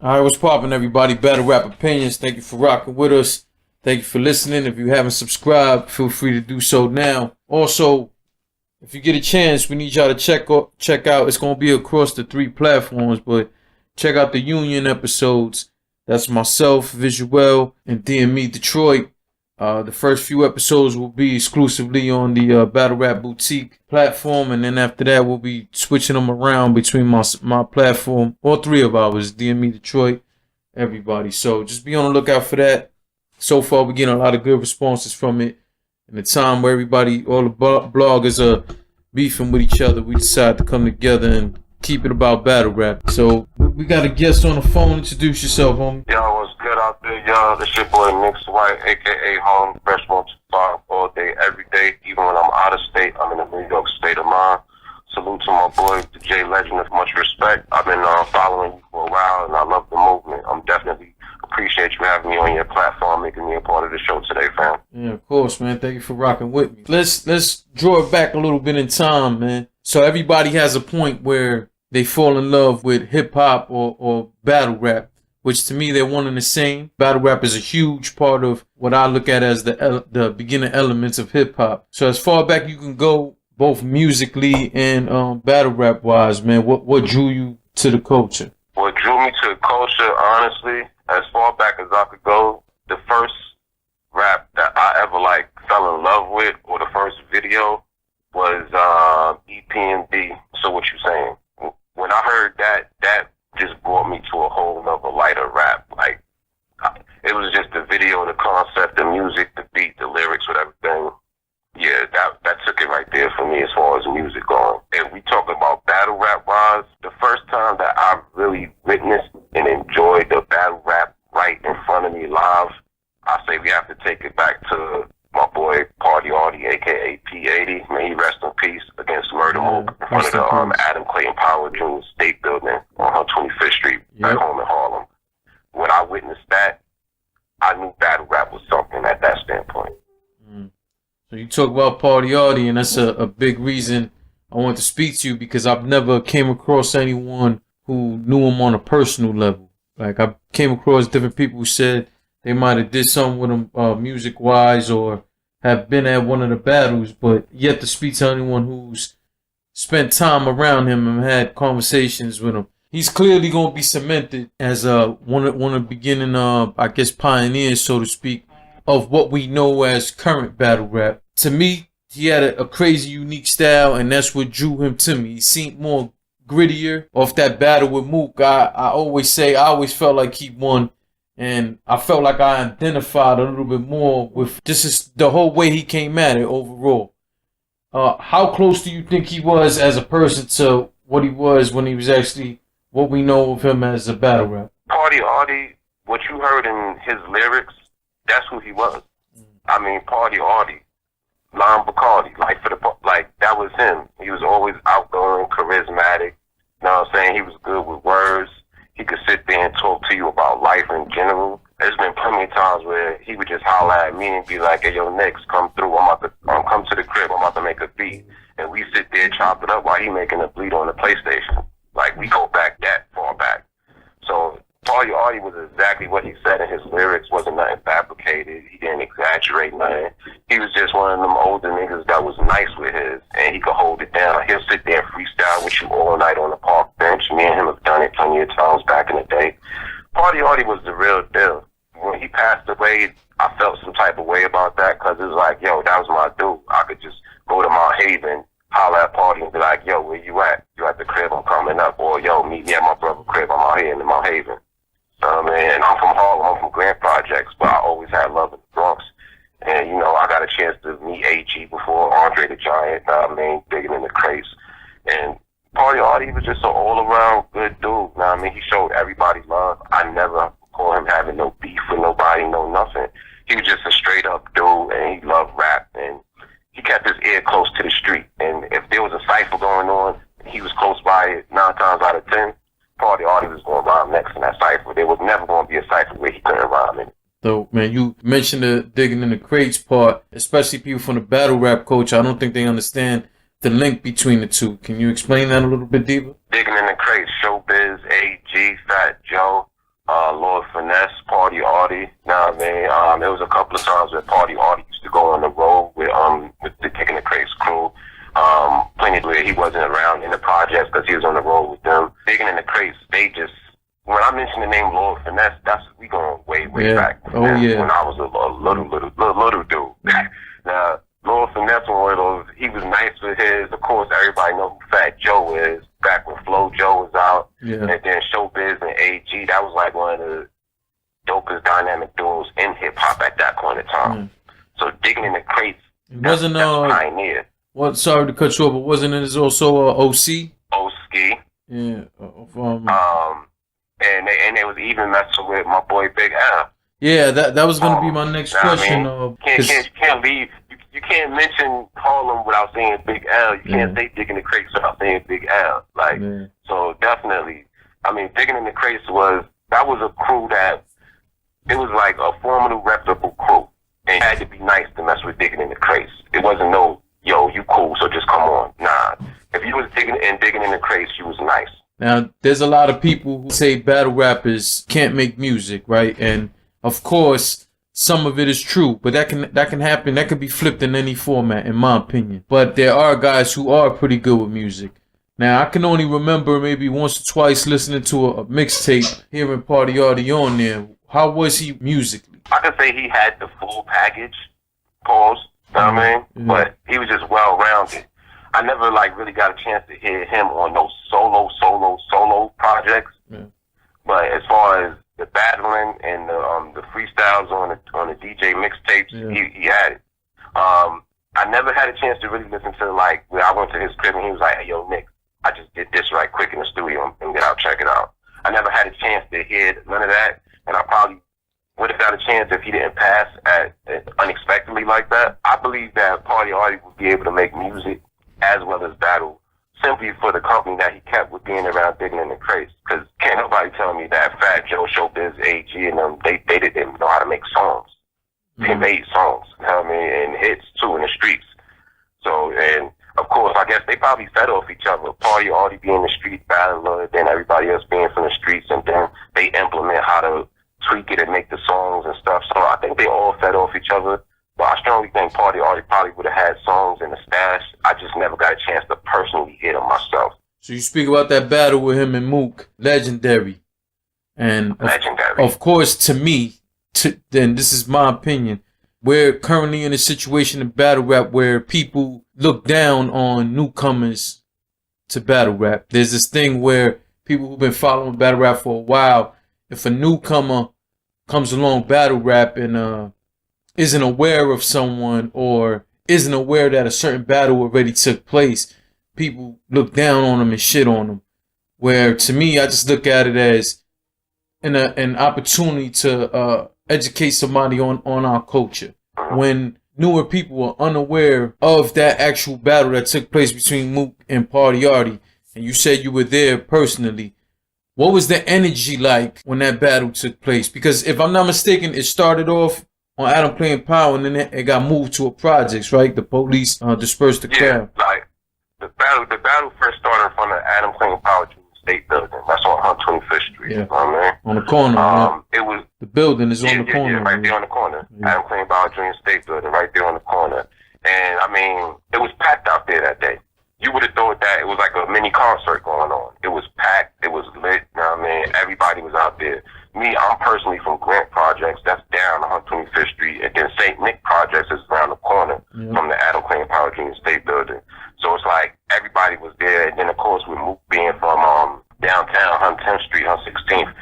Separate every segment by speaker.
Speaker 1: All right, what's poppin', everybody? Battle Rap Opinions. Thank you for rocking with us. Thank you for listening. If you haven't subscribed, feel free to do so now. Also, if you get a chance, we need y'all to check out. It's gonna be across the 3 platforms, but check out the Union episodes. That's myself, Visual, and DME Detroit. The first few episodes will be exclusively on the Battle Rap Boutique platform, and then after that, we'll be switching them around between my platform, all 3 of ours, DME Detroit, everybody. So just be on the lookout for that. So far, we're getting a lot of good responses from it. In the time where all the bloggers are beefing with each other, we decided to come together and keep it about battle rap. So we got a guest on the phone. Introduce yourself, homie.
Speaker 2: Yo, what's good out there, y'all? This your boy Mix White, aka Home, Fresh One Five, all day, every day. Even when I'm out of state, I'm in a New York state of mind. Salute to my boy, the J Legend, with much respect. I've been following you for a while, and I love the movement. I'm definitely appreciate you having me on your platform, making me a part of the show today, fam.
Speaker 1: Yeah, of course, man. Thank you for rocking with me. Let's draw it back a little bit in time, man. So everybody has a point where they fall in love with hip hop or battle rap, which to me they're one and the same. Battle rap is a huge part of what I look at as the beginning elements of hip hop. So as far back you can go, both musically and battle rap wise, man, what drew you to the culture?
Speaker 2: What drew me to the culture, honestly, as far back as I could go, the first rap that I ever fell in love with, or the first video, was EPMD. So what you saying? When I heard that just brought me to a whole nother lighter rap. It was just the video, the concept, the music, the beat, the lyrics, with everything. Yeah, that took it right there for me as far as music going. If we talk about battle rap wise, the first time that I really witnessed and enjoyed the battle rap right in front of me live, I say we have to take it back to my boy Party Arty, aka P80. May he rest in peace, against Murda Mook in front of the Adam Clayton Powell Jr. State Building on 125th Street, back home in Harlem. When I witnessed that, I knew battle rap was something at that standpoint.
Speaker 1: So you talk about Party Arty, and that's a big reason I want to speak to you, because I've never came across anyone who knew him on a personal level. I came across different people who said they might have did something with him music-wise or have been at one of the battles, but yet to speak to anyone who's spent time around him and had conversations with him. He's clearly going to be cemented as one of the beginning, I guess, pioneers, so to speak, of what we know as current battle rap. To me, he had a crazy, unique style, and that's what drew him to me. He seemed more grittier off that battle with Mook. I always felt like he won, and I felt like I identified a little bit more with just the whole way he came at it overall. How close do you think he was as a person to what he was when he was actually what we know of him as a battle rap?
Speaker 2: Party Arty, what you heard in his lyrics, that's who he was. I mean, Party Arty, Lime Bacardi, that was him. He was always outgoing, charismatic. You know what I'm saying? He was good with words. He could sit there and talk to you about life in general. There's been plenty of times where he would just holler at me and be like, "Hey, yo, Nix, come through. Come to the crib. I'm about to make a beat." And we sit there, chop it up while he making a beat on the PlayStation. We go back that far back. So Party Arty was exactly what he said in his lyrics. Wasn't nothing fabricated. He didn't exaggerate nothing. He was just one of them older niggas that was nice with his, and he could hold it down. He'll sit there and freestyle with you all night on the park bench. Me and him have done it plenty of times back in the day. Party Arty was the real deal. When he passed away, I felt some type of way about that, because it was like, yo, that was my dude. I could just go to Mount Haven, holler at Party and be like, yo, where you at? You at the crib? I'm coming up. Or, yo, meet me at my brother's crib. I'm out here in Mount Haven. And I'm from Harlem. I'm from Grand Projects, but I always had love in the Bronx. And, I got a chance to meet AG before, Andre the Giant, digging in the crates. And Party Arty was just an all-around good dude. He showed everybody love. I never call him having no beef with nobody, no nothing. He was just a straight-up dude, and he loved rap. And he kept his ear close to the street. And if there was a cipher going on, he was close by it 9 times out of 10. Party Arty was going to rhyme next in that cipher. There was never going to be a cipher where he couldn't rhyme in it.
Speaker 1: So, man, you mentioned the digging in the crates part, especially people from the battle rap culture. I don't think they understand the link between the two. Can you explain that a little bit deeper?
Speaker 2: Digging in the crates, Showbiz, AG, Fat Joe, Lord Finesse, Party Arty. Now I mean, there was a couple of times where Party Arty used to go on the road with the Kicking the Crates crew. Plenty where he wasn't around in the projects because he was on the road with them. Digging in the Crates, they just, when I mention the name Lord Finesse, we going way back.
Speaker 1: Oh
Speaker 2: now,
Speaker 1: yeah.
Speaker 2: When I was a little dude. Now Lord Finesse was one of those. He was nice with his. Of course, everybody know who Fat Joe is. Back when Flo Joe was out,
Speaker 1: Yeah.
Speaker 2: and then Showbiz and AG, that was like one of the dopest dynamic duos in hip hop at that point in time. So Digging in the Crates, that's pioneer.
Speaker 1: What? Sorry to cut you off, but wasn't it also OC?
Speaker 2: Oski.
Speaker 1: Yeah.
Speaker 2: And they was even messing with my boy Big L.
Speaker 1: Yeah, that was gonna be my next question.
Speaker 2: I mean, you can't leave. You can't mention Harlem without saying Big L. You can't say Digging in the Crates without saying Big L. Like, so definitely. I mean, Digging in the Crates was a crew that it was like a formidable, reputable crew, and you had to be nice to mess with Digging in the Crates. It wasn't no, yo, you cool, so just come on. Nah, if you was digging in the Crates, you was nice.
Speaker 1: Now, there's a lot of people who say battle rappers can't make music, right? And of course, some of it is true, but that can happen. That could be flipped in any format, in my opinion. But there are guys who are pretty good with music. Now, I can only remember maybe once or twice listening to a mixtape, hearing Party Arty on there. How was he musically?
Speaker 2: I could say he had the full package, pause, you know what I mean?
Speaker 1: Mm-hmm.
Speaker 2: But he was just well-rounded. I never, like, really got a chance to hear him on those solo projects.
Speaker 1: Yeah.
Speaker 2: But as far as the battling and the freestyles on the DJ mixtapes, he had it. I never had a chance to really listen to, like, when I went to his crib and he was like, hey, yo, Nick, I just did this right quick in the studio and get out, check it out. I never had a chance to hear none of that, and I probably would have got a chance if he didn't pass unexpectedly like that. I believe that Party Arty would be able to make music as well as battle simply for the company that he kept with being around Digging in the Crates. Because can't nobody tell me that Fat Joe, Showbiz, AG, and them, they didn't know how to make songs. They made songs, you know what I mean, and hits too in the streets. So, and of course, I guess they probably fed off each other. Party Arty being the street battler, then everybody else being from the streets, and then they implement how to tweak it and make the songs and stuff. So I think they all fed off each other. But I strongly think Party Arty probably would have had songs in the stash. I just never got a chance to personally hear them myself.
Speaker 1: So you speak about that battle with him and Mook, legendary. And of course, to me, then this is my opinion, we're currently in a situation in battle rap where people look down on newcomers to battle rap. There's this thing where people who've been following battle rap for a while, if a newcomer comes along battle rap and isn't aware of someone or isn't aware that a certain battle already took place, people look down on them and shit on them. Where to me, I just look at it as an opportunity to educate somebody on our culture. When newer people are unaware of that actual battle that took place between Mook and Party Arty, and you said you were there personally, what was the energy like when that battle took place? Because if I'm not mistaken, it started off on Adam playing Power, and then it got moved to a projects, right? The police dispersed the crowd.
Speaker 2: Like the battle first started from the Adam playing Power State Building. That's on 125th Street.
Speaker 1: Yeah.
Speaker 2: You know what I mean?
Speaker 1: On the corner.
Speaker 2: It was
Speaker 1: the building is on the corner.
Speaker 2: Yeah, right there on the corner.
Speaker 1: Yeah.
Speaker 2: Adam playing Power Junior State Building, right there on the corner. And I mean, it was packed out there that day. You would have thought that it was like a mini concert going on. It was packed. It was lit. You know what I mean? Everybody was out there. Me, I'm personally from Grant Projects. That's down 125th Street. And then St. Nick Projects is around the corner from the Adam Clayton Power Junior State Building. So it's like everybody was there. And then, of course, with Mook being from downtown 110th Street, 116th,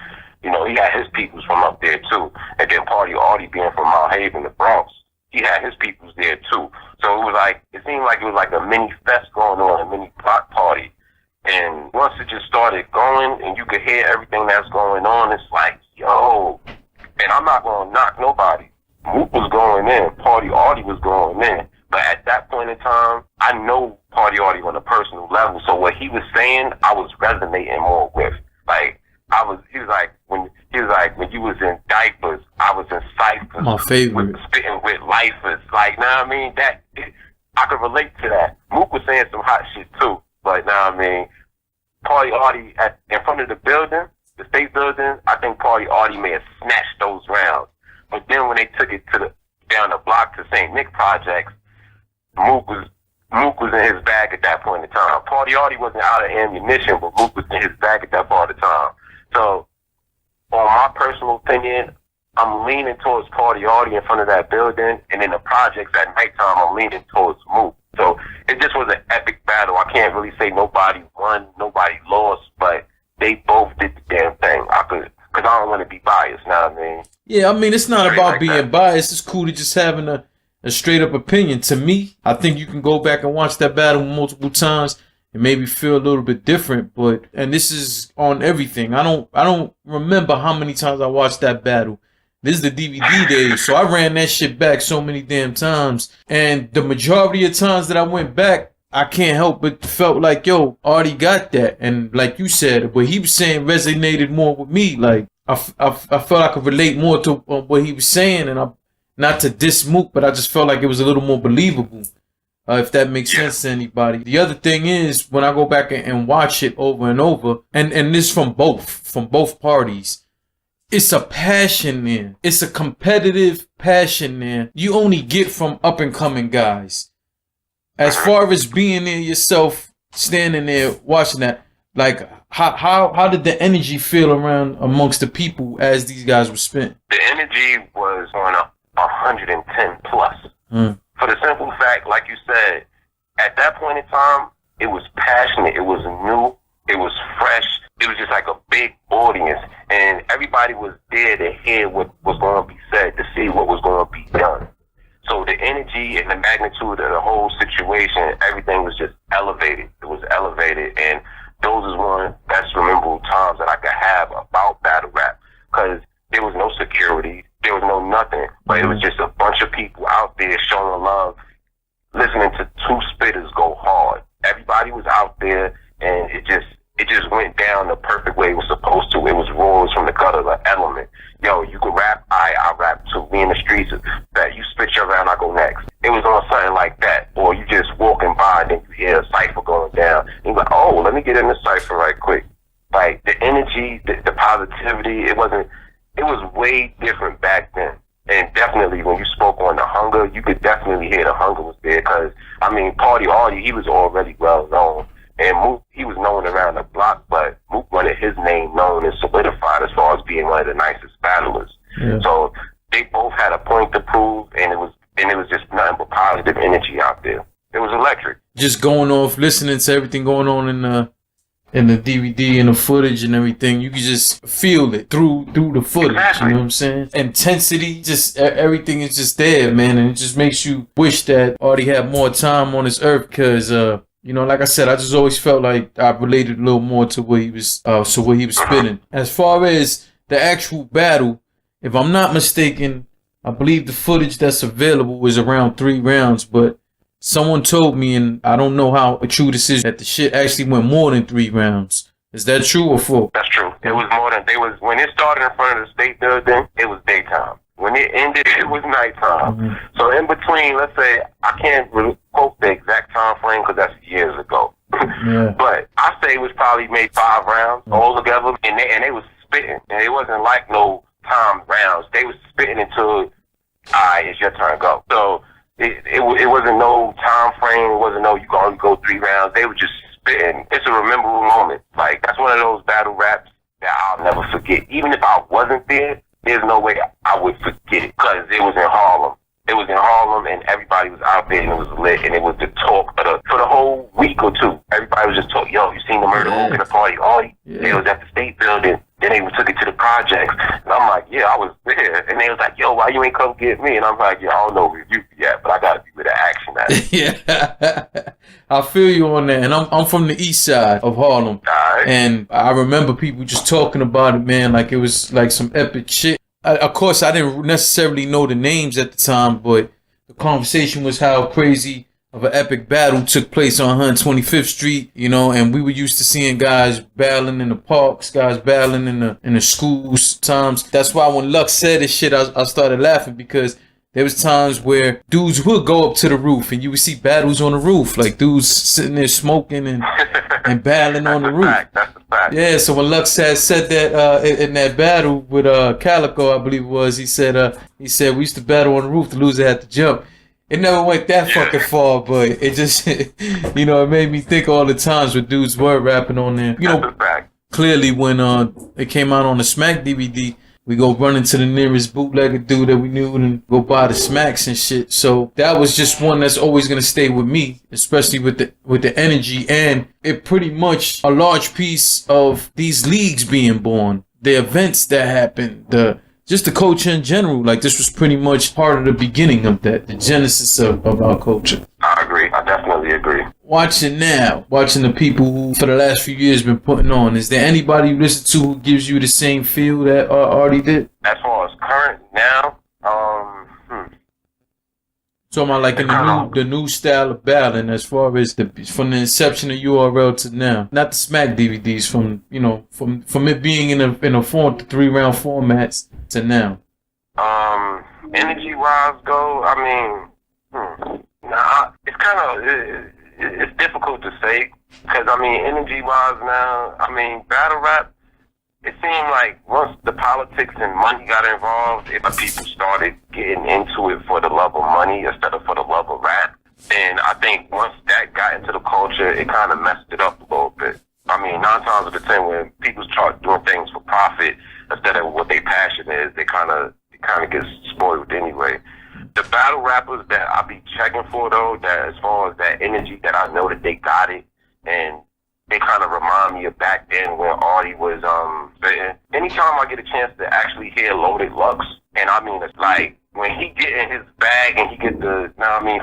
Speaker 2: you know, he had his peoples from up there, too. And then Party Arty being from Mount Haven, the Bronx, he had his peoples there, too. So it was like, it seemed like it was like a mini fest going on, a mini block party. And once it just started going and you could hear everything that's going on, it's like, yo. And I'm not going to knock nobody. Mook was going in. Party Arty was going in. But at that point in time, I know Party Arty on a personal level. So what he was saying, I was resonating more with. Like, he was like, when you was in diapers, I was in ciphers.
Speaker 1: My favorite.
Speaker 2: Spitting with lifers. Like, know what I mean? I could relate to that. Mook was saying some hot shit too. But now I mean, Party Arty in front of the building, the state building, I think Party Arty may have snatched those rounds. But then when they took it to down the block to St. Nick Projects, Mook was in his bag at that point in time. Party Arty wasn't out of ammunition, but Mook was in his bag at that part of the time. So, on my personal opinion, I'm leaning towards Party Arty in front of that building, and in the projects at nighttime, I'm leaning towards Mook. So it just was an epic battle. I can't really say nobody won, nobody lost, but they both did the damn thing. Because I don't want to be biased, you know what I mean?
Speaker 1: Yeah, I mean, it's not
Speaker 2: Straight
Speaker 1: about
Speaker 2: like
Speaker 1: being
Speaker 2: that.
Speaker 1: biased. It's cool to just having a straight up opinion. To me, I think you can go back and watch that battle multiple times and maybe feel a little bit different. But, and this is on everything. I don't remember how many times I watched that battle. This is the DVD days, so I ran that shit back so many damn times. And the majority of times that I went back, I can't help but felt like, yo, Arty got that. And like you said, what he was saying resonated more with me. Like, I felt I could relate more to what he was saying. And not to diss Mook, but I just felt like it was a little more believable. If that makes sense to anybody. The other thing is, when I go back and watch it over and over, and this from both parties, it's a passion there. It's a competitive passion there. You only get from up and coming guys. As far as being there yourself, standing there watching that, like how did the energy feel around amongst the people as these guys were spent?
Speaker 2: The energy was on 110 plus. For the simple fact, like you said, at that point in time, it was passionate. It was new. It was fresh. It was just like a big audience, and everybody was there to hear what was going to be said, to see what was going to be done. So the energy and the magnitude of the whole situation, everything was just elevated. It was elevated, and those is one of the best memorable times that I could have about battle rap, because there was no security, there was no nothing, but it was just a bunch of people out there showing love, listening to two spitters go hard. Everybody was out there, and it just went down the perfect way it was supposed to. It was raw, it was from the gutter, the element. Yo, you can rap, I rap too. We in the streets, that you spit your round, I go next. It was on something like that. Or you just walking by and then you hear a cipher going down. And you're like, oh, let me get in the cipher right quick. Like, the energy, the positivity, it was way different back then. And definitely, when you spoke on the hunger, you could definitely hear the hunger was there. Because, I mean, Party Arty, he was already well known. And Mook, he was known around the block, but Mook wanted his name known and solidified as far as being one of the nicest battlers. Yeah. So they both had a point to prove, and it was just nothing but positive energy out there. It was electric.
Speaker 1: Just going off, listening to everything going on in the DVD and the footage and everything, you can just feel it through the footage. Exactly. You know what I'm saying? Intensity, just everything is just there, man, and it just makes you wish that Arty had more time on this earth, because you know, like I said, I just always felt like I related a little more to what he was spinning. As far as the actual battle, if I'm not mistaken, I believe the footage that's available was around 3 rounds, but someone told me, and I don't know how true this is, that the shit actually went more than 3 rounds. Is that true or false?
Speaker 2: That's true. It was more than, when it started in front of the state building, it was daytime. When it ended, it was nighttime. Mm-hmm. So in between, let's say, I can't quote the exact time frame because that's years ago. Yeah. But I say it was probably made 5 rounds all together, and they was spitting, and it wasn't like no timed rounds. They was spitting until, it's your turn, go. So it wasn't no time frame. It wasn't no you can only go 3 rounds. They were just spitting. It's a memorable moment. Like, that's one of those battle raps that I'll never forget. Even if I wasn't there, there's no way I would forget it, because it was in Harlem. It was in Harlem, and everybody was out there, and it was lit, and it was the talk for the whole week or two. Everybody was just talking, yo, you seen the Murda Mook in the Party Arty? Yeah. They was at the state building. Then they took it to the projects. And I'm like, yeah, I was there. And they was like, yo, why you ain't come get me? And I'm like, yeah, I don't know where you yet, but I got to be with the action at it.
Speaker 1: Yeah. I feel you on that. And I'm from the east side of Harlem. Right. And I remember people just talking about it, man, like it was like some epic shit. Of course, I didn't necessarily know the names at the time, but the conversation was how crazy of an epic battle took place on 125th Street, you know, and we were used to seeing guys battling in the parks, guys battling in the schools times. That's why when Lux said this shit, I started laughing, because there was times where dudes would go up to the roof and you would see battles on the roof, like dudes sitting there smoking and battling on the roof.
Speaker 2: That's a fact.
Speaker 1: Yeah, so when Lux had said that in that battle with Calico, I believe it was, he said we used to battle on the roof, the loser had to jump. It never went that fucking far, but it just, you know, it made me think all the times when dudes were rapping on there. You know, clearly when it came out on the Smack DVD, we go run into the nearest bootlegger dude that we knew and go buy the Smacks and shit. So that was just one that's always gonna stay with me, especially with the energy, and it pretty much a large piece of these leagues being born, the events that happened, just the culture in general. Like, this was pretty much part of the beginning of that, the genesis of our culture.
Speaker 2: I agree. I definitely agree.
Speaker 1: Watching the people who for the last few years been putting on, is there anybody you listen to who gives you the same feel that Arty did?
Speaker 2: As far as current now,
Speaker 1: Talking about like in the new style of battling, as far as from the inception of URL to now, not the Smack DVDs, from it being in a 3-round formats to now.
Speaker 2: Energy wise go, I mean, it's kind of it's difficult to say, because I mean, energy wise now, I mean, battle rap, it seemed like once the politics and money got involved, if people started getting into it for the love of money instead of for the love of rap. And I think once that got into the culture, it kind of messed it up a little bit. I mean, 9 times out of 10, when people start doing things for profit instead of what their passion is, it kind of gets spoiled anyway. The battle rappers that I be checking for, though, that as far as that energy, that I know that they got it, and they kind of remind me of back then when Arty was spitting. Anytime I get a chance to actually hear Loaded Lux, and I mean, it's like when he get in his bag and he get the,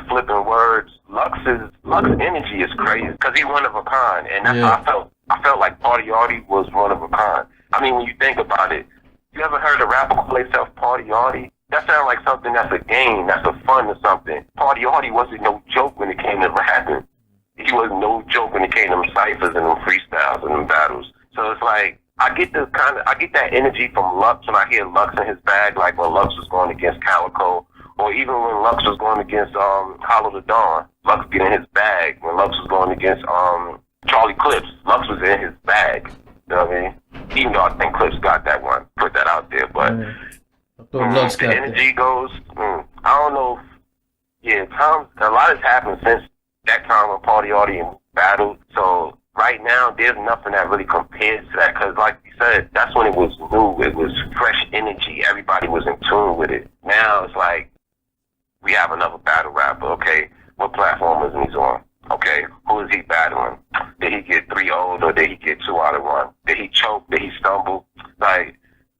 Speaker 2: flipping words, Lux energy is crazy, because he's one of a kind, and that's how I felt like Party Arty was one of a kind. I mean, when you think about it, you ever heard a rapper call himself Party Arty? That sounds like something that's a game, that's a fun or something. Party Arty wasn't no joke when it came to rapping. He wasn't no joke when it came to them ciphers and them freestyles and them battles. So it's like, I get that energy from Lux when I hear Lux in his bag, like when Lux was going against Calico, or even when Lux was going against Hollow the Dawn, Lux get in his bag. When Lux was going against Charlie Clips, Lux was in his bag. You know what I mean? Even though I think Clips got that one, put that out there, but the energy goes, I don't know. A lot has happened since that time when Party Arty and battled. So right now, there's nothing that really compares to that, because like you said, that's when it was new. It was fresh energy. Everybody was in tune with it. Now it's like, we have another battle rapper. Okay, what platform is he on? Okay, who is he battling? Did he get 3-0 or did he get 2 out of 1? Did he choke? Did he stumble? Like,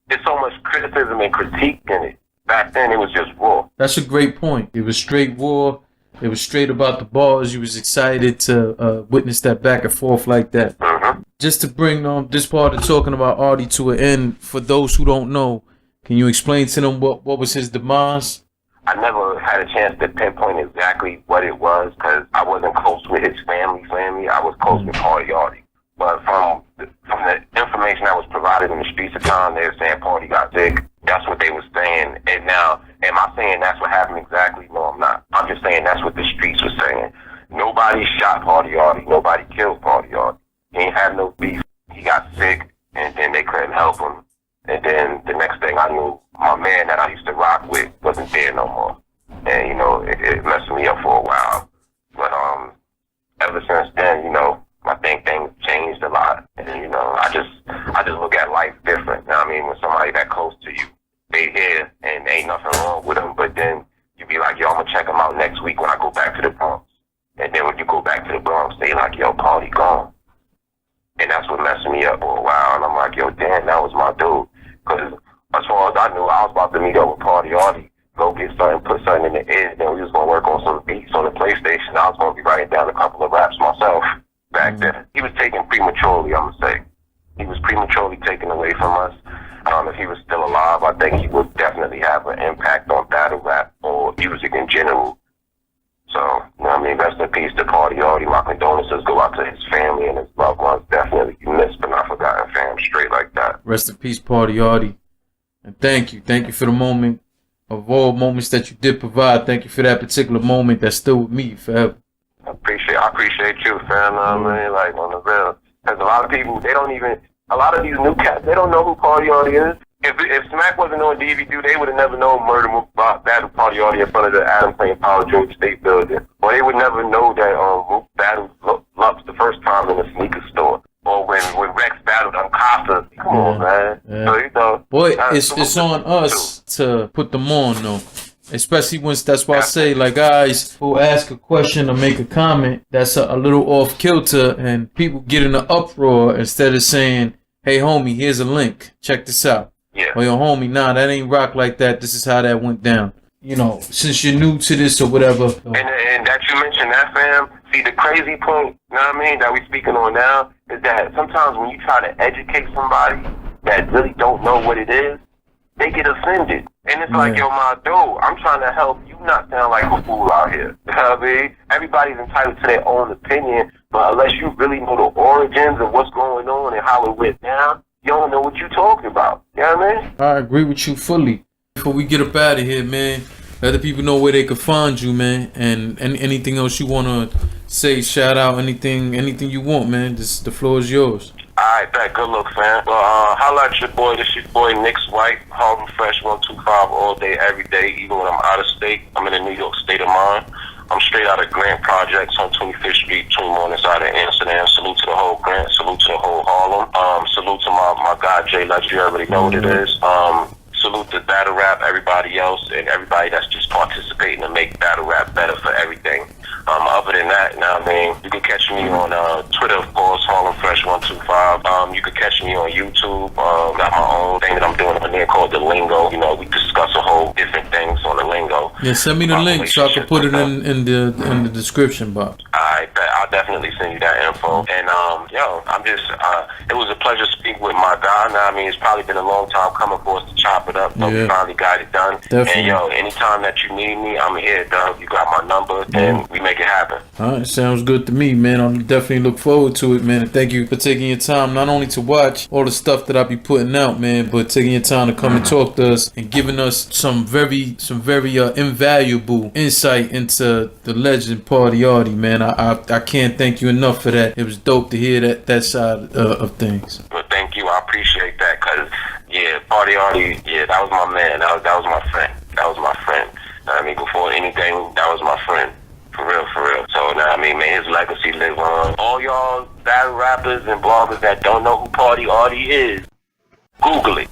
Speaker 2: there's so much criticism and critique in it. Back then, it was just raw.
Speaker 1: That's a great point. It was straight raw. It was straight about the bars. You was excited to witness that back and forth like that.
Speaker 2: Mm-hmm.
Speaker 1: Just to bring this part of talking about Arty to an end, for those who don't know, can you explain to them what was his demise?
Speaker 2: I never had a chance to pinpoint exactly what it was, because I wasn't close with his family. I was close with Party Arty. But from the information that was provided in the streets of town, they were saying Party got sick. That's what they were saying. And now, am I saying that's what happened exactly? No, I'm not. I'm just saying that's what the streets were saying. Nobody shot Party Arty. Nobody killed Party Arty. He ain't had no beef. He got sick, and then they couldn't help him. And then the next thing I knew, my man that I used to rock with wasn't there no more. And, you know, it messed me up for a while. But ever since then, you know, I think things changed a lot. And, you know, I just look at life different. You know what I mean? When somebody that close to you, they here and ain't nothing wrong with them, but then you be like, yo, I'm gonna check them out next week when I go back to the Bronx. And then when you go back to the Bronx, they like, yo, Party gone. And that's what messed me up for a while. And I'm like, yo, damn, that was my dude. Because as far as I knew, I was about to meet up with Party Arty, go get something, put something in the air, then we was going to work on some beats on the PlayStation. I was going to be writing down a couple of raps myself back then. He was taken prematurely, I'm going to say. He was prematurely taken away from us. If he was still alive, I think he would definitely have an impact on battle rap or music in general. So, you know what I mean? Rest in peace to Party Arty. My condolences go out to his family and his loved ones. Definitely missed but not forgotten, fam. Straight like that.
Speaker 1: Rest in peace, Party Arty. And thank you. Thank you for the moment. of all moments that you did provide, thank you for that particular moment that's still with me forever.
Speaker 2: I appreciate you, fam. I mean, like, on the real. Because a lot of people, a lot of these new cats, they don't know who Party Arty is. If Smack wasn't on DVD, they would have never known Murda Mook battled Party Arty in front of the Adam Plain Power Dream State Building. Or they would never know that Mook battled Lux the first time in a sneaker store. Or when Rex battled Uncasa. Come on, man.
Speaker 1: Yeah.
Speaker 2: So, you know.
Speaker 1: Boy, it's on us to put them on, though. Especially once, that's why I say, like, guys who ask a question or make a comment that's a little off kilter and people get in an uproar instead of saying, hey, homie, here's a link. Check this out.
Speaker 2: Yeah.
Speaker 1: Or your homie, nah, that ain't rock like that. This is how that went down. You know, since you're new to this or whatever.
Speaker 2: And that you mentioned that, fam. See, the crazy point, you know what I mean, that we speaking on now is that sometimes when you try to educate somebody that really don't know what it is, they get offended. And it's like, yo, my dude, I'm trying to help you not sound like a fool out here. You know what I mean? Everybody's entitled to their own opinion, but unless you really know the origins of what's going on and how it went down, you don't know what you're talking about. You know what I mean?
Speaker 1: I agree with you fully. Before we get up out of here, man, let the people know where they can find you, man. And anything else you want to say, shout out, anything you want, man. The floor is yours.
Speaker 2: Alright, bet. Good look, fam. Well, holla at your boy. This your boy, Nick's White. Harlem Fresh 125 all day, every day, even when I'm out of state. I'm in a New York state of mind. I'm straight out of Grant Projects on 25th Street, between Morningside and Amsterdam. Salute to the whole Grant. Salute to the whole Harlem. Salute to my guy, Jay Legend. You already know what it is. Salute to Battle Rap, everybody else, and everybody that's just participating to make Battle Rap better for everything. Other than that, now I mean, you can catch me on Twitter, of course, Harlem Fresh 125. You can catch me on YouTube. Got my own thing that I'm doing on there called The Lingo. You know, we discuss a whole different things on The Lingo.
Speaker 1: Yeah, send me the link so I can put it in the description box. Alright,
Speaker 2: I'll definitely send you that info. And yo, I'm just it was a pleasure speaking with my guy. Now I mean, it's probably been a long time coming for us to chop it up, but we finally got it done.
Speaker 1: Definitely.
Speaker 2: And yo, anytime that you need me, I'm here, dog. You got my number, and we make it happen.
Speaker 1: Alright, sounds good to me, man. I'll definitely look forward to it, man. And thank you for taking your time not only to watch all the stuff that I be putting out, man, but taking your time to come and talk to us and giving us some very invaluable insight into the legend Party Arty, man. I can't thank you enough for that. It was dope to hear that side of things.
Speaker 2: Well, thank you. I appreciate that, cause yeah, Party Arty, yeah, that was my man. That was my friend. That was my friend. I mean, before anything, that was my friend. For real, for real. So now, I mean, man, his legacy live on. All y'all battle rappers and bloggers that don't know who Party Arty is, Google it.